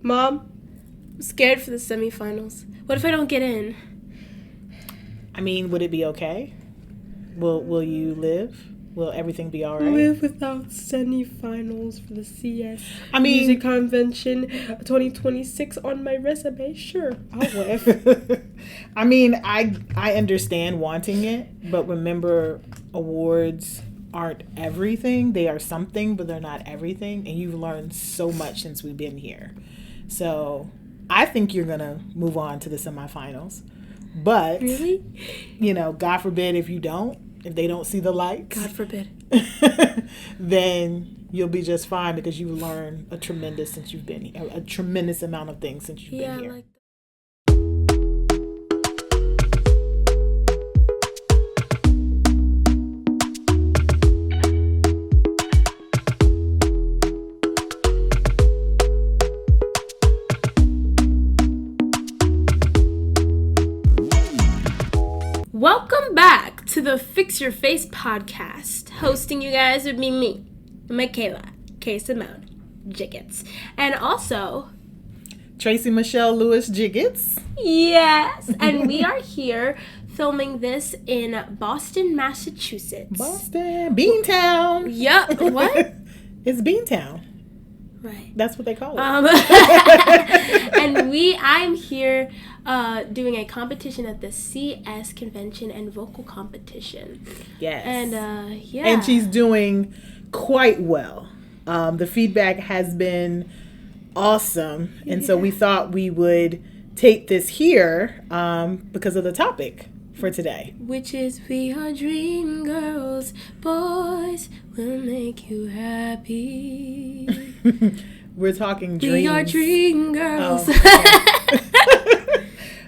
Mom, I'm scared for the semifinals. What if I don't get in? I mean, would it be okay? Will you live? Will everything be all right? Live without semifinals for the CS Music Music Convention 2026 on my resume. Sure, I'll live. I mean, I understand wanting it, but remember, awards aren't everything. They are something, but they're not everything. And you've learned so much since we've been here. So I think you're going to move on to the semifinals. But, Really? God forbid if they don't see the lights. God forbid. Then you'll be just fine because you've learned a tremendous amount of things since you've been here. Welcome back to the Fix Your Face podcast. Hosting you guys would be me, Michaela, K. Simone, Jiggets. And also... Tracy Michelle Lewis Jiggets. Yes, and we are here filming this in Boston, Massachusetts. Boston. Beantown. Yup. What? It's Beantown. Right. That's what they call it. And I'm here doing a competition at the CS convention and vocal competition. Yes. And And she's doing quite well. The feedback has been awesome. And so we thought we would take this here because of the topic for today. Which is, we are dream girls, boys will make you happy. We're talking dreams. We are dream girls.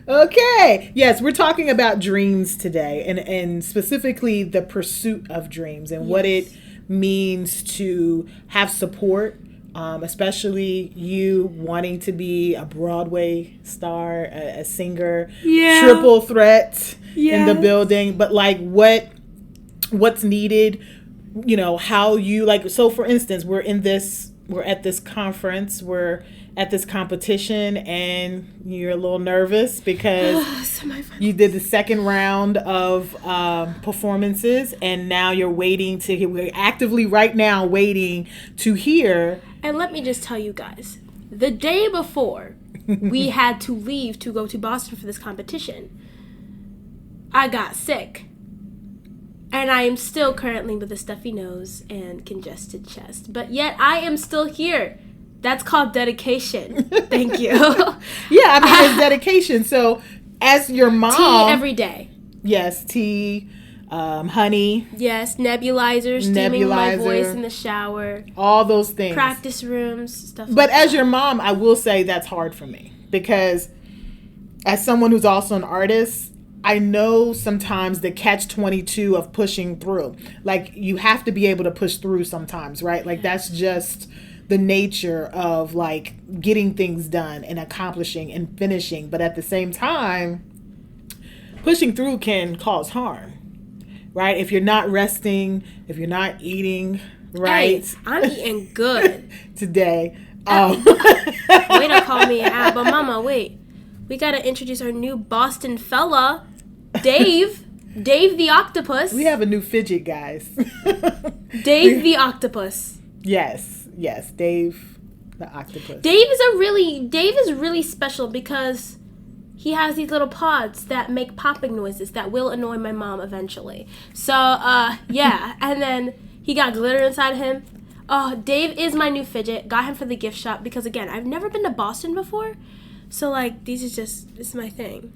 Okay. Yes, we're talking about dreams today and specifically the pursuit of dreams and what it means to have support, especially you wanting to be a Broadway star, a singer, triple threat in the building, but like what's needed, how you so for instance, we're at this conference, we're at this competition, and you're a little nervous because you did the second round of performances, and now we're actively right now waiting to hear. And let me just tell you guys, the day before we had to leave to go to Boston for this competition, I got sick. And I am still currently with a stuffy nose and congested chest. But yet I am still here. That's called dedication. Thank you. It's dedication. So as your mom... Tea every day. Yes, tea, honey. Yes, nebulizer, steaming my voice in the shower. All those things. Practice rooms, stuff But like as your mom, I will say that's hard for me. Because as someone who's also an artist... I know sometimes the catch-22 of pushing through. Like, you have to be able to push through sometimes, right? Like, that's just the nature of, getting things done and accomplishing and finishing. But at the same time, pushing through can cause harm, right? If you're not resting, if you're not eating right. Hey, I'm eating good. Today. Way to call me out. But, Mama, wait. We got to introduce our new Boston fella, Dave. Dave the Octopus. We have a new fidget, guys. Dave the Octopus. Yes, Dave the Octopus. Dave is really special because he has these little pods that make popping noises that will annoy my mom eventually. So, and then he got glitter inside him. Oh, Dave is my new fidget. Got him for the gift shop because, again, I've never been to Boston before. So, this is my thing.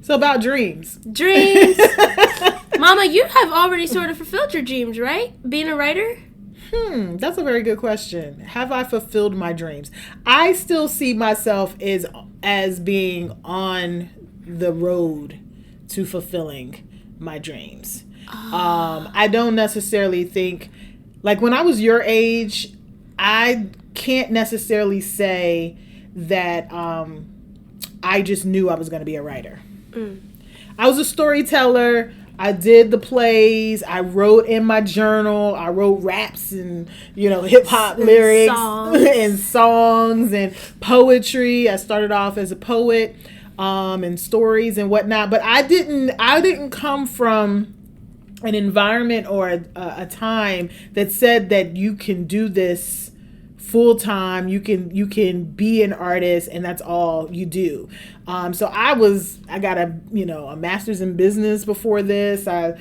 So, about dreams. Dreams. Mama, you have already sort of fulfilled your dreams, right? Being a writer? That's a very good question. Have I fulfilled my dreams? I still see myself as being on the road to fulfilling my dreams. I don't necessarily think, when I was your age, I can't necessarily say that I just knew I was going to be a writer. I was a storyteller. I did the plays. I wrote in my journal. I wrote raps and, hip hop lyrics and songs and poetry. I started off as a poet, and stories and whatnot. But I didn't come from an environment or a time that said that you can do this full time. You can be an artist and that's all you do. So I got a master's in business before this. At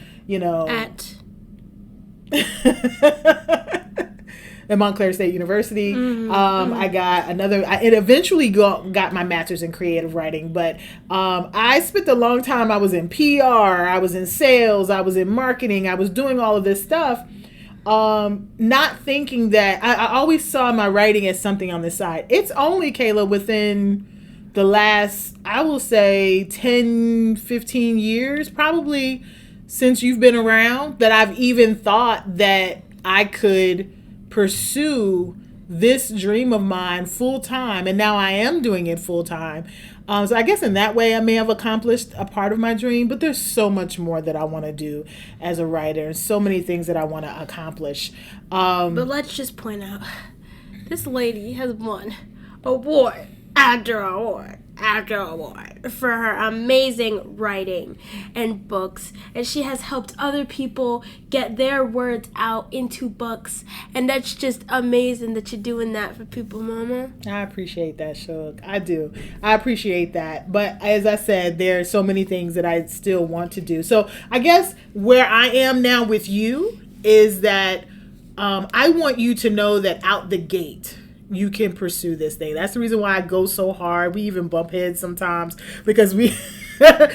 at Montclair State University. I got it eventually got my master's in creative writing, but I spent a long time, I was in PR, I was in sales, I was in marketing, I was doing all of this stuff, not thinking that, I always saw my writing as something on the side. It's only, Kayla, within the last, I will say 10, 15 years, probably since you've been around, that I've even thought that I could pursue this dream of mine full time, and now I am doing it full time. So I guess in that way I may have accomplished a part of my dream, but there's so much more that I want to do as a writer, and so many things that I want to accomplish. But let's just point out, this lady has won award after award after award for her amazing writing and books, and she has helped other people get their words out into books, and that's just amazing that you're doing that for people, Mama. I appreciate that, Shug. I do. I appreciate that. But as I said, there are so many things that I still want to do. So I guess where I am now with you is that I want you to know that out the gate, you can pursue this thing. That's the reason why I go so hard. We even bump heads sometimes because I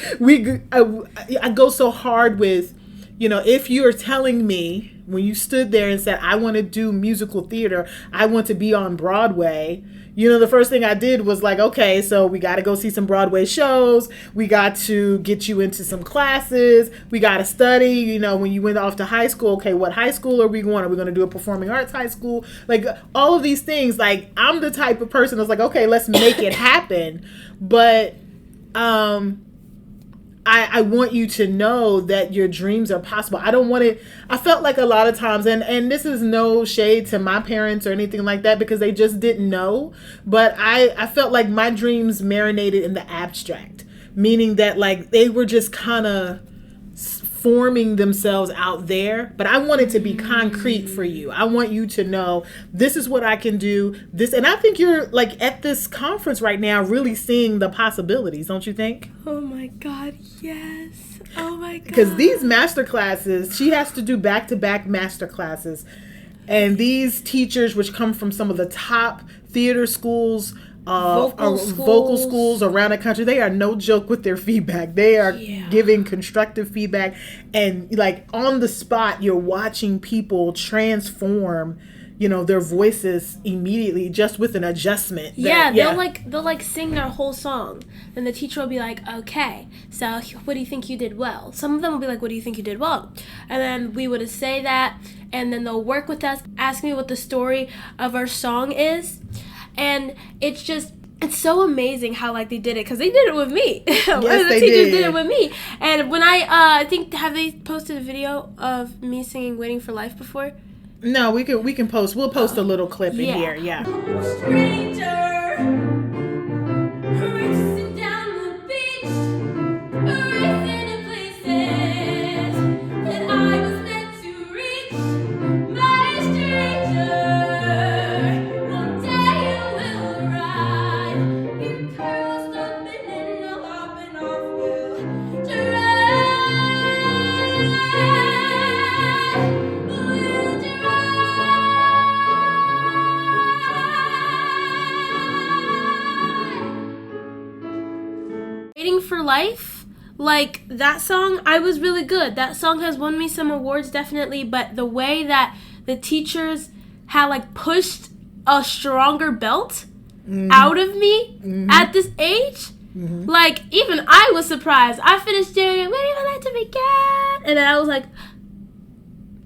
go so hard with, if you're telling me when you stood there and said, I want to do musical theater, I want to be on Broadway, the first thing I did was like, okay, so we got to go see some Broadway shows. We got to get you into some classes. We got to study, when you went off to high school, okay, what high school are we going? Are we going to do a performing arts high school? Like all of these things, like I'm the type of person that's like, okay, let's make it happen. But, I want you to know that your dreams are possible. I don't want it. I felt like a lot of times, and this is no shade to my parents or anything like that, because they just didn't know. But I felt like my dreams marinated in the abstract, meaning that like they were just kind of forming themselves out there. But I want it to be concrete for you. I want you to know this is what I can do. This, and I think you're like at this conference right now really seeing the possibilities, don't you think? Oh my God, yes. Oh my God. Because these master classes, she has to do back-to-back master classes. And these teachers, which come from some of the top theater schools, vocal schools around the country, they are no joke with their feedback. They are giving constructive feedback, and like on the spot you're watching people transform their voices immediately just with an adjustment. They'll sing their whole song, and the teacher will be like, okay, so what do you think you did well? Some of them will be like, what do you think you did well? And then we would say that, and then they'll work with us, ask me what the story of our song is. And it's so amazing how like they did it, because they did it with me. Yes, the teachers did it with me. And when I think, have they posted a video of me singing "Waiting for Life" before? No, we can post. We'll post a little clip in here. Yeah. Stranger, racing down the beach, racing in places that I was meant to reach. My stranger, one day you will arrive. You curls up and a hopping off will drive. Waiting for Life, like that song, I was really good. That song has won me some awards, definitely, but the way that the teachers had like pushed a stronger belt out of me at this age, like even I was surprised. I finished doing it, waiting for that to begin, and then I was like,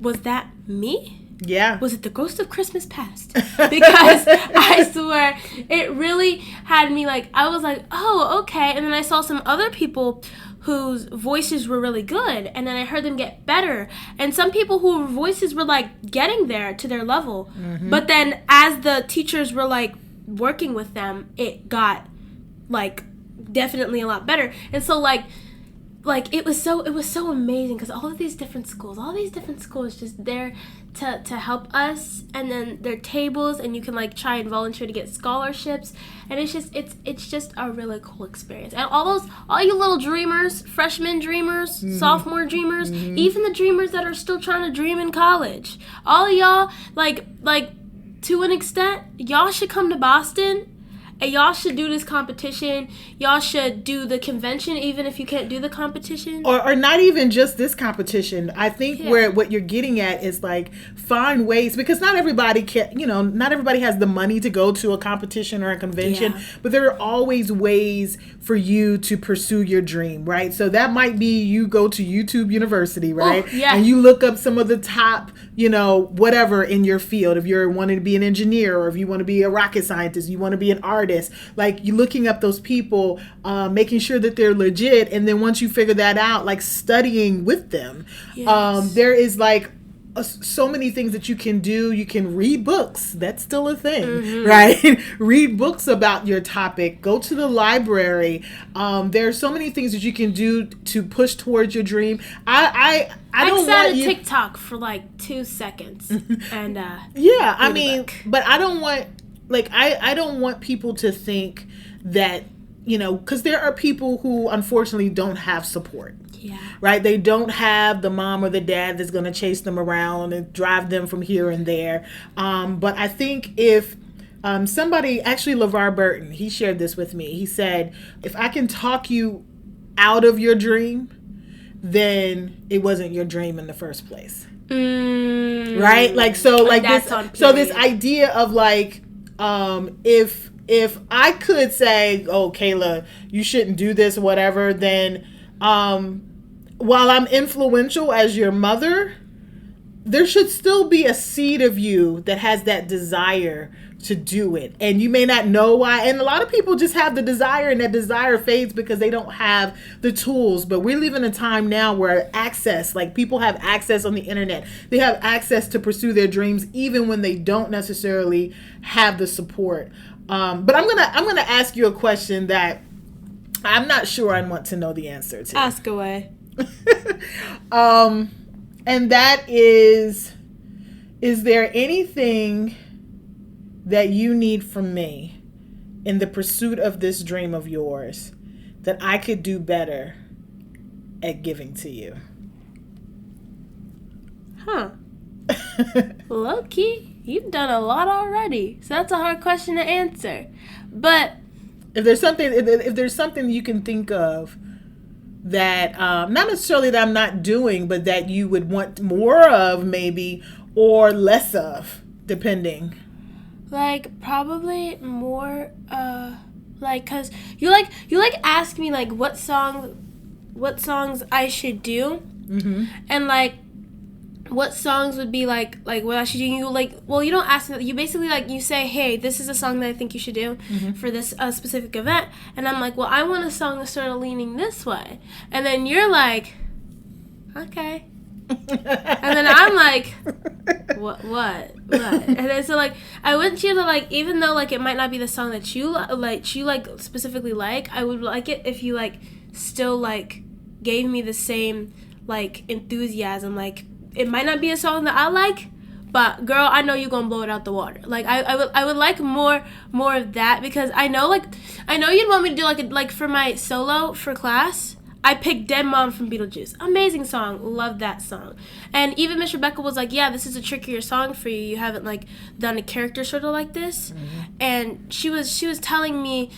was that me? Yeah. Was it the ghost of Christmas past? Because I swear, it really had me like, I was like, oh, okay. And then I saw some other people whose voices were really good, and then I heard them get better, and some people whose voices were like getting there to their level, but then as the teachers were like working with them, it got like definitely a lot better. And so like it was so amazing, because all these different schools just there to help us, and then their tables, and you can like try and volunteer to get scholarships, and it's just a really cool experience. And all you little dreamers, freshman dreamers, sophomore dreamers, even the dreamers that are still trying to dream in college, all of y'all, like to an extent, y'all should come to Boston. And y'all should do this competition. Y'all should do the convention, even if you can't do the competition. Or not even just this competition. I think where what you're getting at is like find ways, because not everybody not everybody has the money to go to a competition or a convention, but there are always ways for you to pursue your dream, right? So that might be you go to YouTube University, right? Oh, yeah. And you look up some of the top, whatever in your field. If you're wanting to be an engineer, or if you want to be a rocket scientist, you want to be an artist, like you looking up those people, making sure that they're legit, and then once you figure that out, like studying with them. Yes. There is like so many things that you can do. You can read books. That's still a thing, right? Read books about your topic. Go to the library. There are so many things that you can do to push towards your dream. I don't sat want a you TikTok for like 2 seconds, and but I don't want. Like, I don't want people to think that, because there are people who unfortunately don't have support. Yeah. Right? They don't have the mom or the dad that's going to chase them around and drive them from here and there. But I think if somebody, actually LeVar Burton, he shared this with me. He said, if I can talk you out of your dream, then it wasn't your dream in the first place. Right? Like, so like this idea of like, if I could say, oh, Kayla, you shouldn't do this, whatever, then while I'm influential as your mother, there should still be a seed of you that has that desire to do it. And you may not know why. And a lot of people just have the desire, and that desire fades because they don't have the tools. But we live in a time now where people have access on the internet. They have access to pursue their dreams even when they don't necessarily have the support. But I'm gonna ask you a question that I'm not sure I want to know the answer to. Ask away. And that is there anything that you need from me in the pursuit of this dream of yours that I could do better at giving to you? Huh. Low-key, you've done a lot already, so that's a hard question to answer. But if there's something you can think of that not necessarily that I'm not doing, but that you would want more of, maybe, or less of, depending. Like, probably more, cause you ask me like what songs I should do, and like what songs would be like what I should do. You you don't ask me. You basically you say, hey, this is a song that I think you should do for this specific event, and I'm like, well, I want a song that's sort of leaning this way, and then you're like, okay. And then I'm like, what? And then so I want you to even though it might not be the song that you specifically I would like it if you still gave me the same enthusiasm. It might not be a song that I like, but girl, I know you're gonna blow it out the water. I would like more of that, because I know you'd want me to do for my solo for class. I picked Dead Mom from Beetlejuice. Amazing song. Love that song. And even Miss Rebecca was like, yeah, this is a trickier song for you. You haven't done a character sort of like this. And she was telling me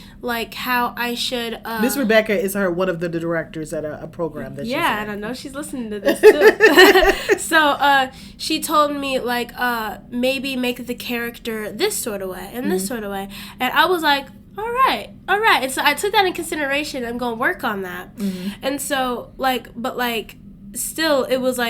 how I should Miss Rebecca is one of the directors at a program that she's in. Yeah, and I know she's listening to this too. So she told me maybe make the character this sort of way and this sort of way. And I was like, all right. And so I took that in consideration. I'm going to work on that. And so, still, it was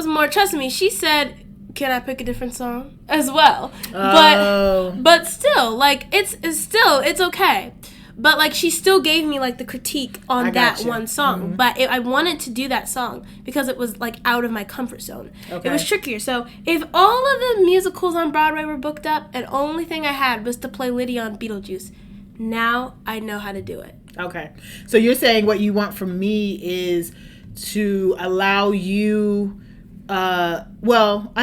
more, trust me, she said, can I pick a different song as well? Oh. But still, it's okay. But like she still gave me like the critique on that one song. But I wanted to do that song because it was like out of my comfort zone. It was trickier. So if all of the musicals on Broadway were booked up and only thing I had was to play Lydia on Beetlejuice, now I know how to do it. Okay. So you're saying what you want from me is to allow you, I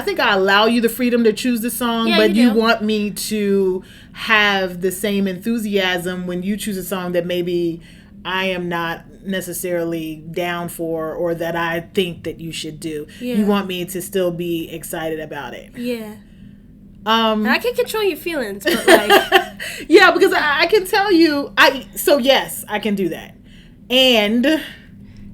think I allow you the freedom to choose the song, but you want me to have the same enthusiasm when you choose a song that maybe I am not necessarily down for or that I think that you should do. Yeah. You want me to still be excited about it. Yeah. I can control your feelings, but like... yeah, because I can tell you... So yes, I can do that. And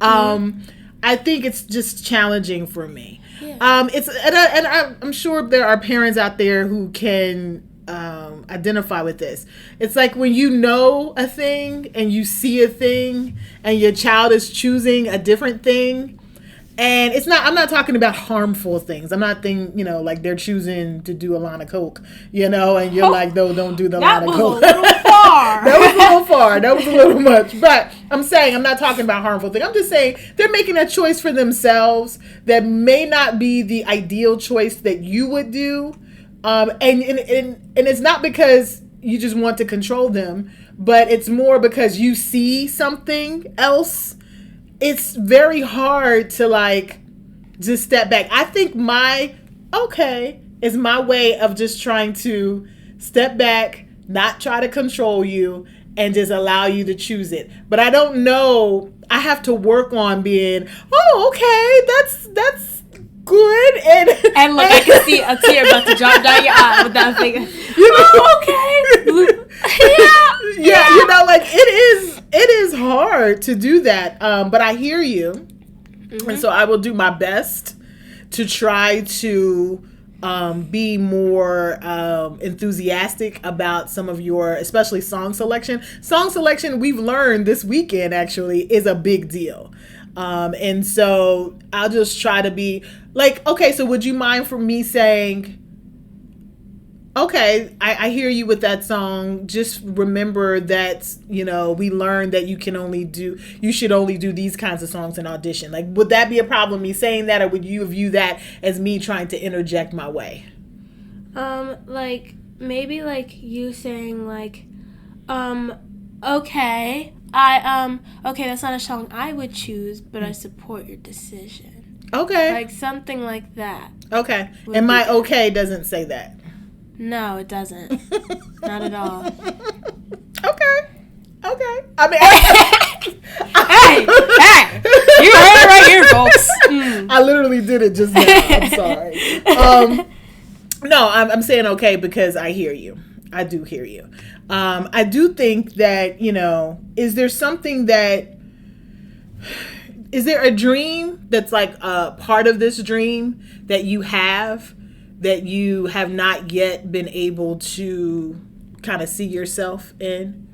I think it's just challenging for me. Yeah. I'm sure there are parents out there who can identify with this. It's like when you know a thing and you see a thing and your child is choosing a different thing. And I'm not talking about harmful things. I'm not thinking, like they're choosing to do a line of coke, and you're like, no, don't do the line of coke. That was a little far. That was a little far. That was a little much. But I'm saying, I'm not talking about harmful things. I'm just saying they're making a choice for themselves that may not be the ideal choice that you would do. And it's not because you just want to control them, but it's more because you see something else. It's very hard to like just step back. I think my is my way of just trying to step back, not try to control you, and just allow you to choose it. But I don't know. I have to work on being, that's good. And look, I can see a tear about to drop down your eye with that thing. Yeah, like it is hard to do that. But I hear you. Mm-hmm. And so I will do my best to try to be more enthusiastic about some of your, especially song selection. Song selection, we've learned this weekend actually is a big deal. And so I'll just try to be like, okay, so would you mind for me saying, okay, I hear you with that song. Just remember that, we learned that you should only do these kinds of songs in audition. Like, would that be a problem, me saying that, or would you view that as me trying to interject my way? Like, maybe like you saying like, okay, that's not a song I would choose, but I support your decision. Okay. Like something like that. Okay. And my okay doesn't say that. No, it doesn't. Not at all. Okay. I mean, hey, you heard it right here, folks. I literally did it just now. I'm sorry. No, I'm saying okay because I hear you. I do hear you. I do think that, is there a dream that's like a part of this dream that you have not yet been able to kind of see yourself in?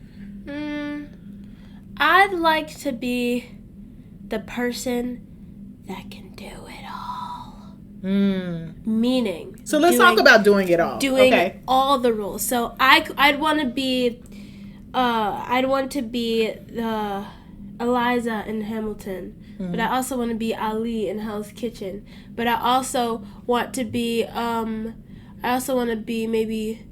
I'd like to be the person that can do it all. Meaning. So let's talk about doing it all. Doing all the roles. So I'd want to be the Eliza in Hamilton. But I also want to be Ali in Hell's Kitchen. But I also want to be maybe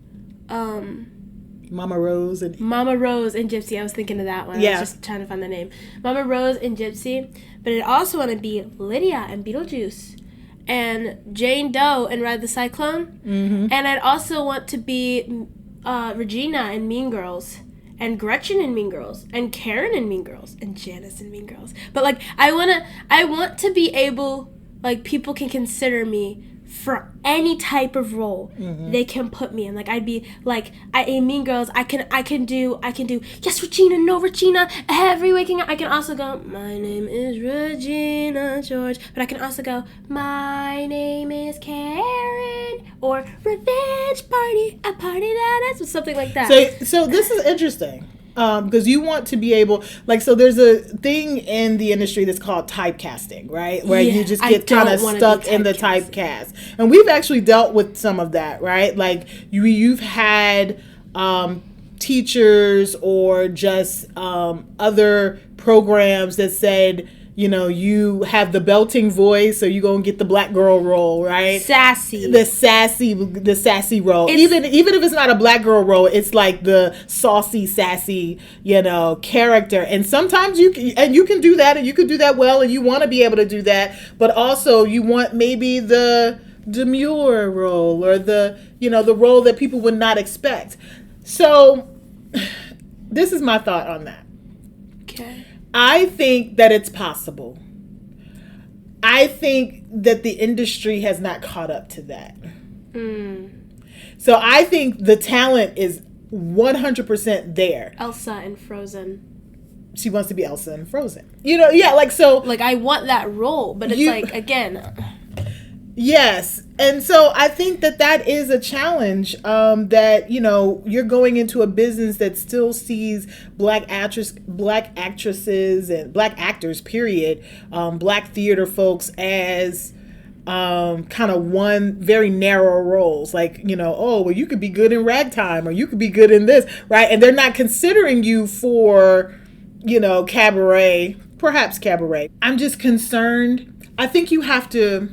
Mama Rose and Gypsy. I was thinking of that one. Yeah. I was just trying to find the name. Mama Rose and Gypsy. But I also want to be Lydia and Beetlejuice. And Jane Doe and Ride the Cyclone. Mm-hmm. And I'd also want to be Regina in Mean Girls. And Gretchen in Mean Girls, and Karen in Mean Girls, and Janice in Mean Girls. But like, I want to be able, like, people can consider me for any type of role they can put me in. Like, I'd be like, in Mean Girls, I can do yes, Regina, no, Regina, every waking up. I can also go, my name is Regina George, but I can also go, my name is Karen, or revenge party, a party that is, something like that. So this is interesting. Because you want to be able, like, so there's a thing in the industry that's called typecasting, right? Where you just get kind of stuck in the typecast. And we've actually dealt with some of that, right? Like, you've had teachers or just other programs that said, you know, you have the belting voice, so you're gonna get the black girl role, right? Sassy. The sassy role. Even if it's not a black girl role, it's like the saucy, sassy, you know, character. And sometimes you can do that, and you can do that well, and you want to be able to do that. But also, you want maybe the demure role, or the role that people would not expect. So, this is my thought on that. Okay. I think that it's possible. I think that the industry has not caught up to that. So I think the talent is 100% there. Elsa in Frozen. She wants to be Elsa in Frozen. You know, yeah, like so. Like, I want that role, but it's like, again. Yes. And so I think that is a challenge, that, you know, you're going into a business that still sees black actresses and black actors, period, black theater folks as kind of one very narrow roles. Like, you know, oh, well, you could be good in ragtime, or you could be good in this, right? And they're not considering you for, you know, cabaret, perhaps cabaret. I'm just concerned. I think you have to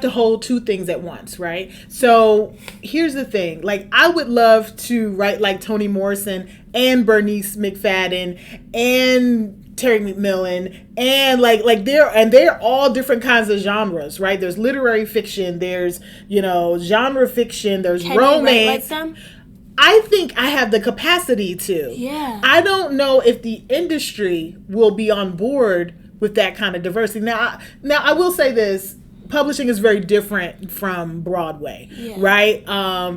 hold two things at once, right? So here's the thing. Like, I would love to write like Toni Morrison and Bernice McFadden and Terry McMillan, and like they're all different kinds of genres, right? There's literary fiction, there's, you know, genre fiction, there's Can romance. you write like them? I think I have the capacity to. Yeah. I don't know if the industry will be on board with that kind of diversity. Now I will say this. Publishing is very different from Broadway, right?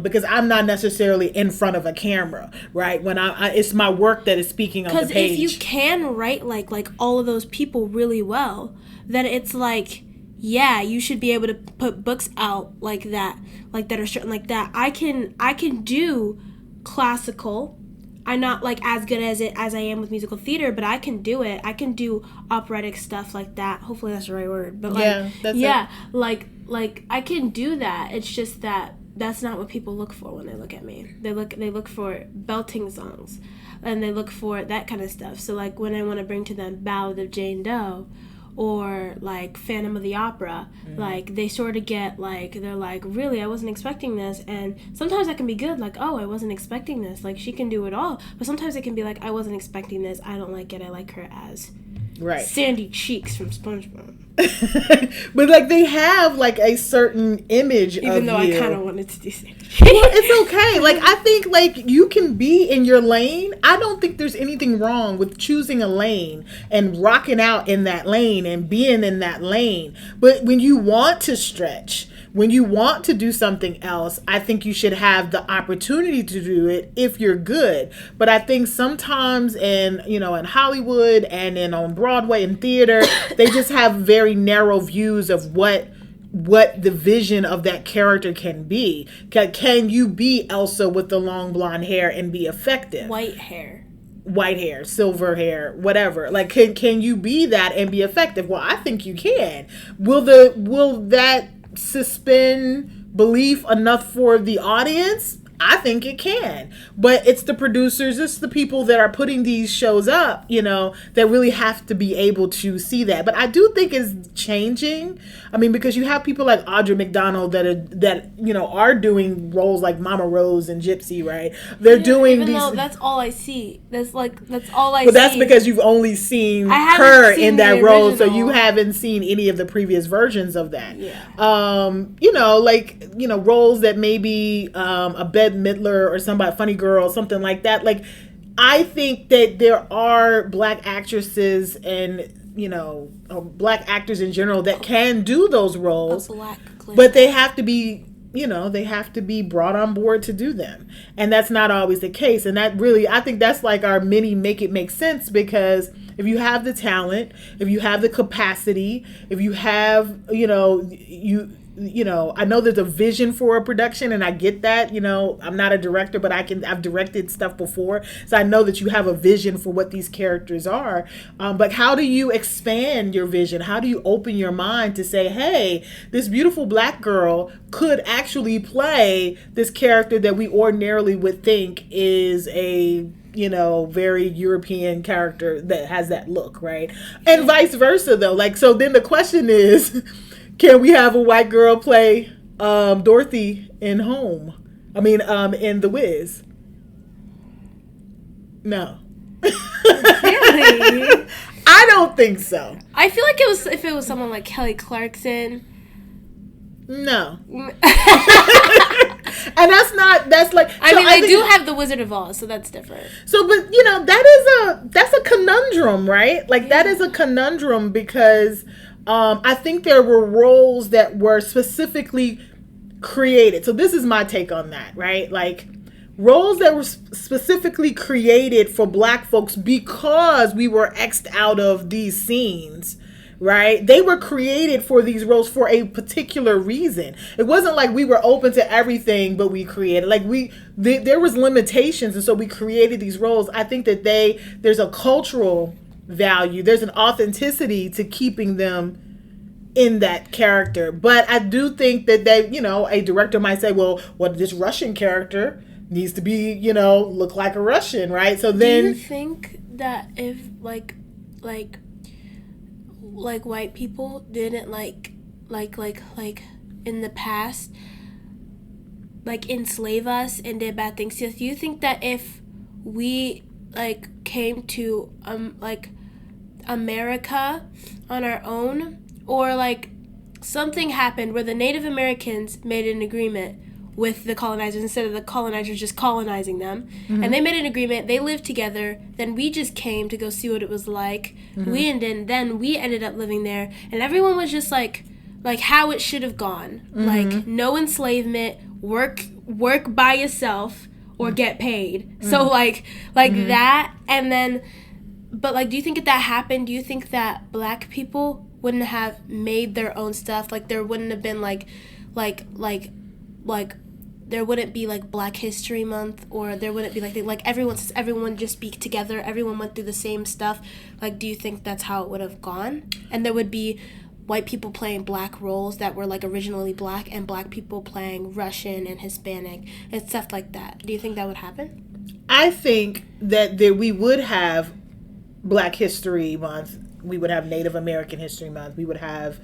Because I'm not necessarily in front of a camera, right? When it's my work that is speaking on the page. Because if you can write like all of those people really well, then it's like, yeah, you should be able to put books out like that are certain like that. I can do classical. I'm not like as good as I am with musical theater, but I can do it. I can do operatic stuff like that. Hopefully that's the right word. But like I can do that. It's just that's not what people look for when they look at me. They look for belting songs, and they look for that kind of stuff. So like when I want to bring to them Ballad of Jane Doe, or like Phantom of the Opera, like they sort of get like, they're like, really, I wasn't expecting this. And sometimes that can be good, like, oh, I wasn't expecting this, like she can do it all. But sometimes it can be like, I wasn't expecting this, I don't like it, I like her as Sandy Cheeks from SpongeBob. But like they have like a certain image of you. Even though I kind of wanted to do Sandy Cheeks. Well, it's okay. Like, I think like you can be in your lane. I don't think there's anything wrong with choosing a lane and rocking out in that lane and being in that lane. But when you want to stretch, when you want to do something else, I think you should have the opportunity to do it if you're good. But I think sometimes in Hollywood and on Broadway and theater, they just have very narrow views of what the vision of that character can be. Can you be Elsa with the long blonde hair and be effective? White hair, silver hair, whatever. Like, can you be that and be effective? Well, I think you can. Will that suspend belief enough for the audience? I think it can. But it's the producers, it's the people that are putting these shows up, that really have to be able to see that. But I do think it's changing. I mean, because you have people like Audra McDonald that are doing roles like Mama Rose and Gypsy, right? They're doing even these. Though that's all I see. That's all I see. But that's because you've only seen her in that role, so you haven't seen any of the previous versions of that. Yeah. Roles that maybe a Bette Midler or somebody, Funny Girl, something like that. Like, I think that there are black actresses and black actors in general that can do those roles, but they have to be brought on board to do them, and that's not always the case. And that really, I think that's like our mini Make It Make Sense, because if you have the talent, if you have the capacity, if you have I know there's a vision for a production, and I get that. I'm not a director, but I've directed stuff before, so I know that you have a vision for what these characters are. But how do you expand your vision? How do you open your mind to say, hey, this beautiful black girl could actually play this character that we ordinarily would think is a very European character that has that look, right? And vice versa, though. So then the question is, can we have a white girl play Dorothy in in The Wiz? No. Really? I don't think so. I feel like if it was someone like Kelly Clarkson. No. And that's like, I do have The Wizard of Oz, so that's different. So, but that's a conundrum, right? That is a conundrum because I think there were roles that were specifically created. So this is my take on that, right? Roles that were specifically created for black folks because we were X'd out of these scenes. Right? They were created for these roles for a particular reason. It wasn't like we were open to everything, but we created. There was limitations, and so we created these roles. I think that there's a cultural value. There's an authenticity to keeping them in that character. But I do think that a director might say, well, this Russian character needs to be, look like a Russian, right? So then, do you think that if like white people didn't like in the past enslave us and did bad things to us, do you think that if we came to America on our own, or something happened where the Native Americans made an agreement with the colonizers instead of the colonizers just colonizing them, and they made an agreement, they lived together, then we just came to go see what it was like, then we ended up living there, and everyone was just like how it should have gone, no enslavement, work by yourself or get paid, so that, and then, but do you think if that happened, do you think that black people wouldn't have made their own stuff, there wouldn't have been there wouldn't be Black History Month, or there wouldn't be everyone just be together, everyone went through the same stuff, do you think that's how it would have gone? And there would be white people playing black roles that were originally black, and black people playing Russian and Hispanic and stuff like that. Do you think that would happen? I think that we would have Black History Month, we would have Native American History Month, we would have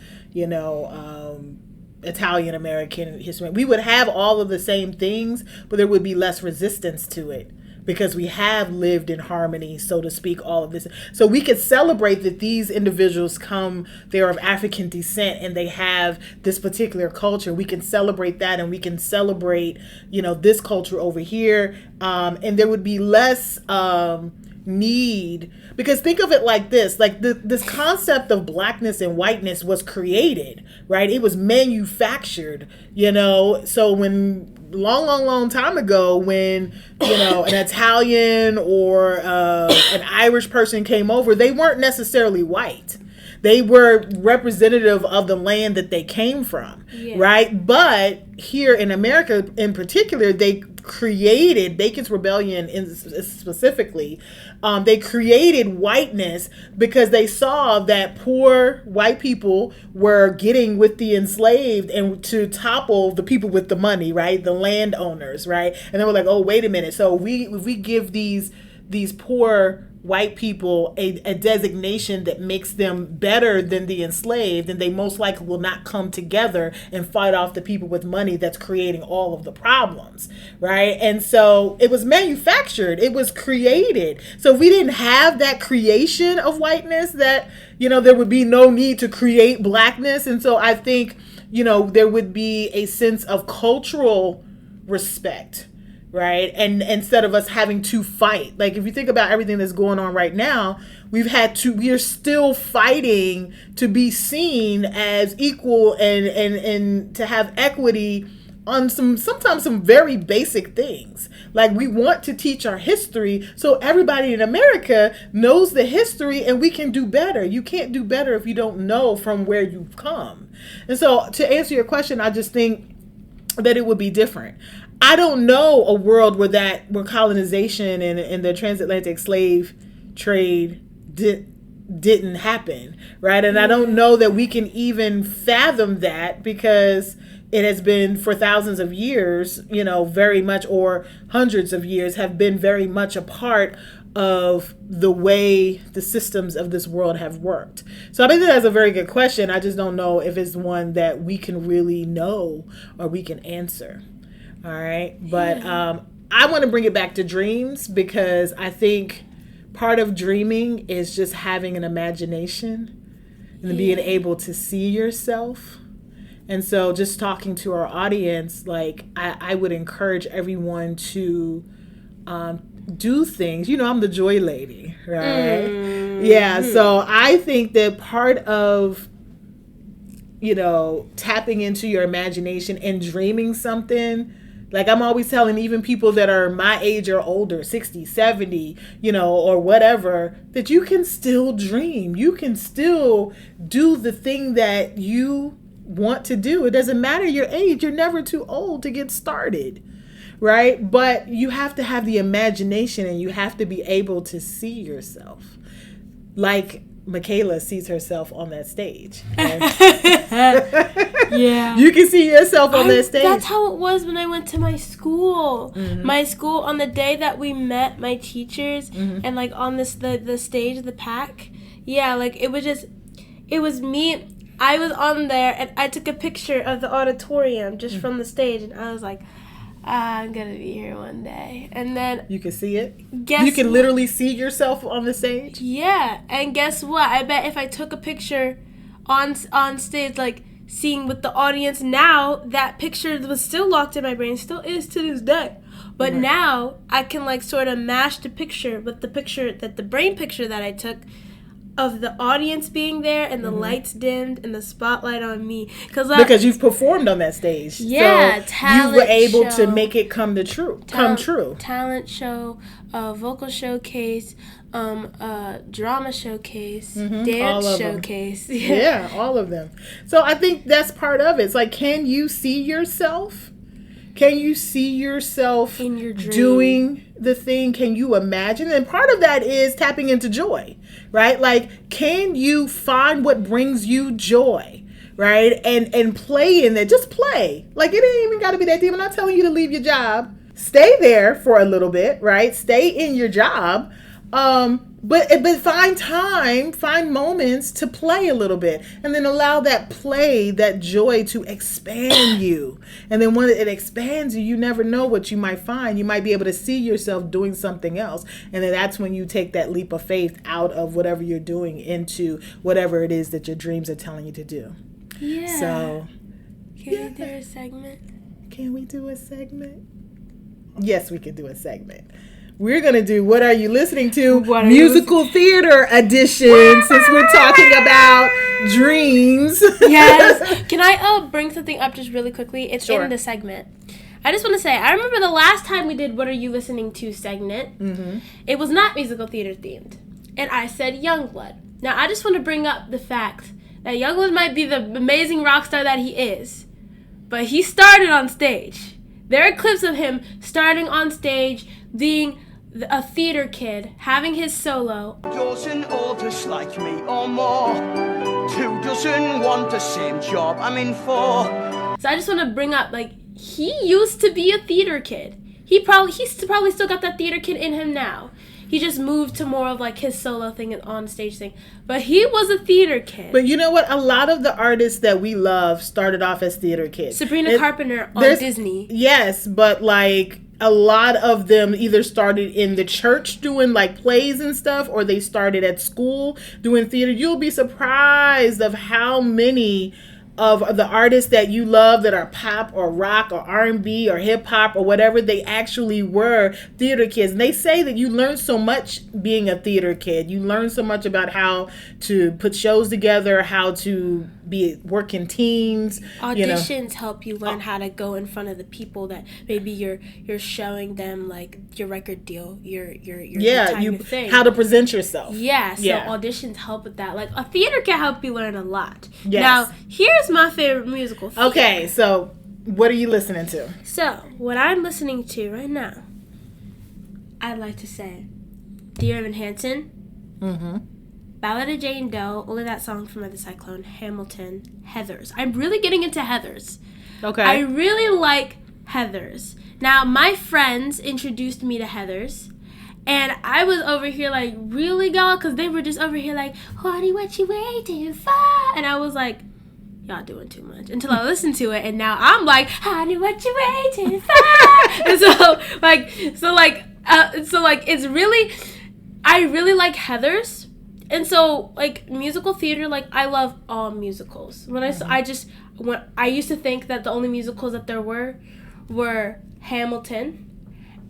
Italian American history. We would have all of the same things, but there would be less resistance to it because we have lived in harmony, so to speak, all of this. So we could celebrate that these individuals they're of African descent and they have this particular culture. We can celebrate that, and we can celebrate, this culture over here. And there would be less need, because think of it like this, this concept of blackness and whiteness was created, right? It was manufactured, so when long time ago, when an Italian or an Irish person came over, they weren't necessarily white. They were representative of the land that they came from, right? But here in America in particular, they created Bacon's Rebellion specifically. They created whiteness because they saw that poor white people were getting with the enslaved and to topple the people with the money, right? The landowners, right? And they were like, oh, wait a minute. So if we give these poor white people a designation that makes them better than the enslaved, then they most likely will not come together and fight off the people with money that's creating all of the problems, right? And so it was manufactured, it was created. So if we didn't have that creation of whiteness, that there would be no need to create blackness. And so I think there would be a sense of cultural respect, right? And instead of us having to fight, if you think about everything that's going on right now, we are still fighting to be seen as equal and to have equity on sometimes some very basic things. Like, we want to teach our history so everybody in America knows the history and we can do better. You can't do better if you don't know from where you've come. And so, to answer your question, I just think that it would be different. I don't know a world where colonization and the transatlantic slave trade didn't happen, right? And I don't know that we can even fathom that, because it has been for thousands of years, very much, or hundreds of years, have been very much a part of the way the systems of this world have worked. So I think that's a very good question. I just don't know if it's one that we can really know or we can answer. All right. But I want to bring it back to dreams, because I think part of dreaming is just having an imagination and being able to see yourself. And so, just talking to our audience, like, I would encourage everyone to do things. I'm the joy lady, right? Yeah. So I think that part of, tapping into your imagination and dreaming something, like, I'm always telling even people that are my age or older, 60, 70, or whatever, that you can still dream. You can still do the thing that you want to do. It doesn't matter your age. You're never too old to get started, right? But you have to have the imagination, and you have to be able to see yourself like Michaela sees herself on that stage. Yeah. You can see yourself on that stage. That's how it was when I went to my school. Mm-hmm. My school, on the day that we met my teachers, and like on the stage, the pack. Yeah, like it was me. I was on there, and I took a picture of the auditorium just from the stage, and I was like, I'm going to be here one day. And then... You can see it? You can literally see yourself on the stage? Yeah. And guess what? I bet if I took a picture on stage, like, seeing with the audience now, that picture was still locked in my brain, still is to this day. But now, I can, like, sort of mash the picture with the brain picture that I took of the audience being there, and the lights dimmed, and the spotlight on me. Because you've performed on that stage. Yeah, so you were able to make it come true. Talent show, vocal showcase, drama showcase, dance showcase. Yeah, all of them. So I think that's part of it. It's like, can you see yourself? Can you see yourself in your dream doing the thing? Can you imagine? And part of that is tapping into joy, right? Like, can you find what brings you joy, right? And play in it. Just play. Like, it ain't even got to be that deep. I'm not telling you to leave your job. Stay there for a little bit, right? Stay in your job. But find moments to play a little bit, and then allow that play, that joy, to expand you. And then when it expands you, you never know what you might find. You might be able to see yourself doing something else. And then that's when you take that leap of faith out of whatever you're doing into whatever it is that your dreams are telling you to do. Yeah. So, can we do a segment? Can we do a segment? Yes, we can do a segment. We're going to do What Are You Listening To? Musical Theater Edition, since we're talking about dreams. Yes. Can I bring something up just really quickly? It's in the segment. I just want to say, I remember the last time we did What Are You Listening To segment. It was not musical theater themed. And I said Youngblood. Now, I just want to bring up the fact that Youngblood might be the amazing rock star that he is. But he started on stage. There are clips of him starting on stage, being a theater kid, having his solo. Doesn't all dislike me or more. Two doesn't want the same job I'm in for. So I just want to bring up, like, he used to be a theater kid. He's probably still got that theater kid in him now. He just moved to more of like his solo thing and on stage thing. But he was a theater kid. But you know what? A lot of the artists that we love started off as theater kids. Sabrina Carpenter on Disney. Yes, but like a lot of them either started in the church doing like plays and stuff, or they started at school doing theater. You'll be surprised of how many of the artists that you love that are pop or rock or R&B or hip hop or whatever, they actually were theater kids. And they say that you learn so much being a theater kid. You learn so much about how to put shows together, how to be it working teens. Auditions help you learn how to go in front of the people that maybe you're showing them like your record deal, your thing. How to present yourself. Yeah, so auditions help with that. Like a theater can help you learn a lot. Yes. Now, here's my favorite musical theater. Okay, so what are you listening to? So, what I'm listening to right now, I'd like to say Dear Evan Hansen, Ballad of Jane Doe, only that song from the Cyclone, Hamilton, Heathers. I'm really getting into Heathers. Okay. I really like Heathers. Now, my friends introduced me to Heathers, and I was over here like, really, y'all? Because they were just over here like, honey, what you waiting for? And I was like, y'all doing too much. Until I listened to it, and now I'm like, honey, what you waiting for? And so it's really, I really like Heathers. And so, like, musical theater, like, I love all musicals. When I used to think that the only musicals that there were Hamilton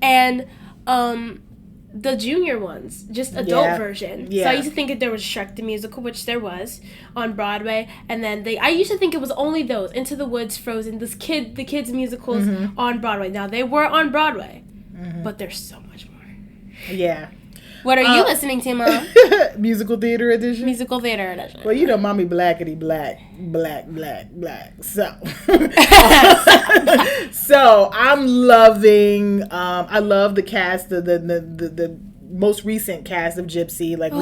and the junior ones, just adult version. Yeah. So I used to think that there was Shrek the Musical, which there was on Broadway, and then I used to think it was only those, Into the Woods, Frozen, the kids musicals on Broadway. Now, they were on Broadway, but there's so much more. Yeah. What are you listening to, Mom? Musical theater edition? Musical theater edition. Well, you know, mommy blackity black. So, so I'm loving. I love the cast, the most recent cast of Gypsy. Like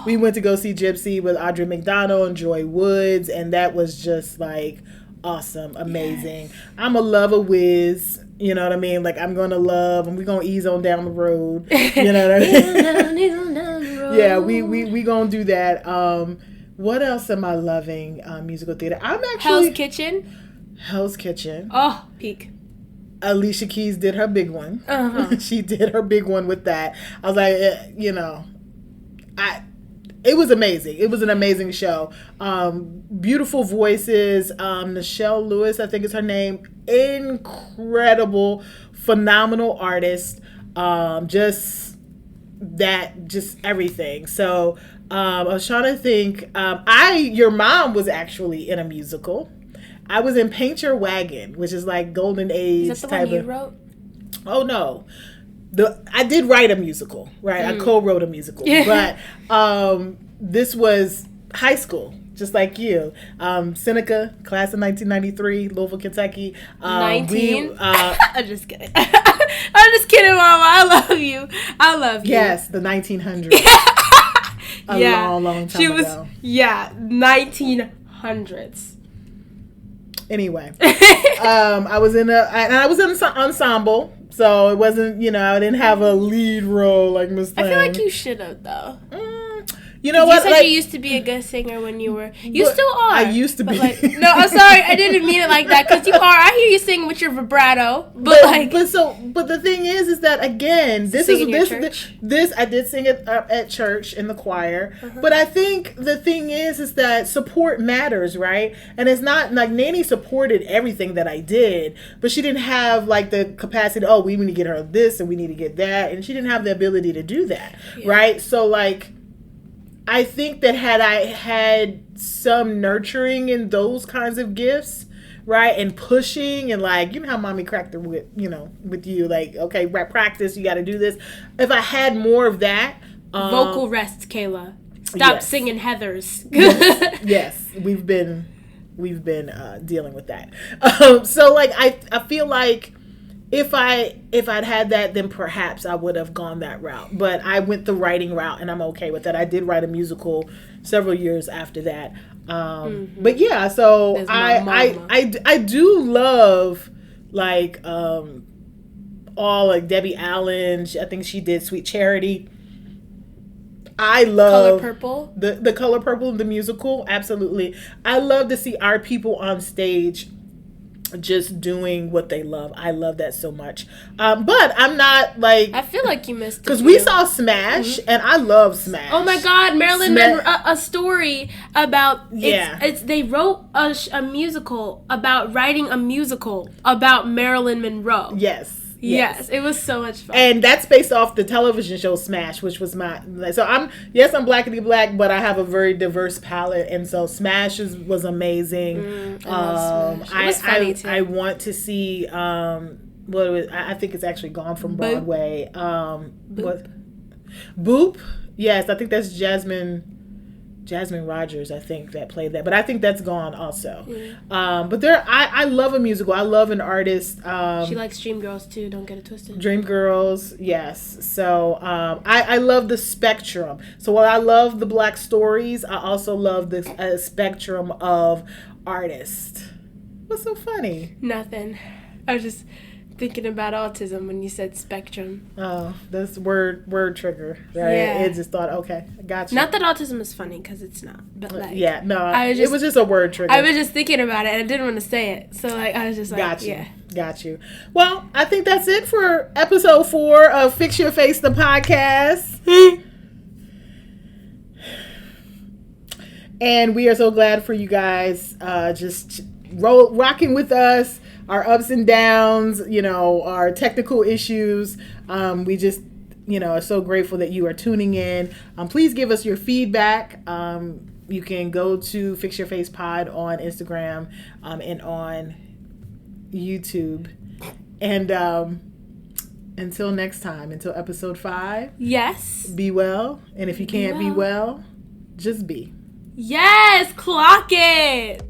we went to go see Gypsy with Audrey McDonald and Joy Woods, and that was just like awesome, amazing. Yes. I'm a lover Wiz. You know what I mean? Like, I'm going to love, and we're going to ease on down the road. You know what I mean? Yeah, we going to do that. What else am I loving? Musical theater. I'm actually... Hell's Kitchen. Oh, peak. Alicia Keys did her big one. She did her big one with that. I was like, it was amazing. It was an amazing show. Beautiful voices. Nichelle Lewis, I think is her name. Incredible, phenomenal artist. Just everything. So I was trying to think. Your mom was actually in a musical. I was in Paint Your Wagon, which is like Golden Age. Is that the one you wrote? Oh no. I did write a musical, right? I co-wrote a musical, but this was high school, just like you. Seneca, class of 1993, Louisville, Kentucky. 19? I'm just kidding. I'm just kidding, Mama. I love you. Yes, the 1900s. a long time ago. Yeah, 1900s. Anyway, I was in an ensemble. So it wasn't, I didn't have a lead role like Miss Thing. I feel like you should have, though. You know what? You said you used to be a good singer when you were... You still are. I used to be. Like, no, I'm sorry. I didn't mean it like that. Because you are. I hear you sing with your vibrato. But the thing is that, again, this I did sing it at church in the choir. But I think the thing is that support matters, right? And it's not like Nanny supported everything that I did, but she didn't have like the capacity, we need to get her this and we need to get that. And she didn't have the ability to do that, right? So like, I think that had I had some nurturing in those kinds of gifts, right, and pushing and like, you know how mommy cracked the whip, with you, like, okay, practice, you got to do this. If I had more of that, vocal rest, Kayla. Stop singing Heathers. Yes, we've been dealing with that. So like, I feel like if I'd had that, then perhaps I would have gone that route. But I went the writing route, and I'm okay with that. I did write a musical several years after that. But yeah, so I do love like all like Debbie Allen. I think she did Sweet Charity. I love Color Purple. The Color Purple, the musical. Absolutely, I love to see our people on stage just doing what they love. I love that so much. But I'm not like... I feel like you missed it. Because we saw Smash, and I love Smash. Oh my God, Marilyn Monroe, a story about... They wrote a musical about writing a musical about Marilyn Monroe. Yes. Yes, it was so much fun. And that's based off the television show Smash, which was my. So I'm blackity black, but I have a very diverse palette, and so Smash was amazing. I love Smash. It was funny too. I want to see. I think it's actually gone from Broadway. Boop. Yes, I think that's Jasmine Rogers, I think, that played that, but I think that's gone also. But I love a musical. I love an artist. She likes Dreamgirls too. Don't get it twisted. Dreamgirls, yes. So I love the spectrum. So while I love the black stories, I also love the spectrum of artists. What's so funny? Nothing. I was just thinking about autism when you said spectrum. Oh, that's word trigger, right? Yeah. It just thought, okay, I got you. Not that autism is funny, because it's not. But it was just a word trigger. I was just thinking about it, and I didn't want to say it. So I was just like, Got you. Well, I think that's it for episode 4 of Fix Your Face, the podcast. And we are so glad for you guys just rocking with us. Our ups and downs, our technical issues. We just, are so grateful that you are tuning in. Please give us your feedback. You can go to Fix Your Face Pod on Instagram and on YouTube. And until next time, until episode 5. Yes. Be well. And if you can't be well, just be. Yes, clock it.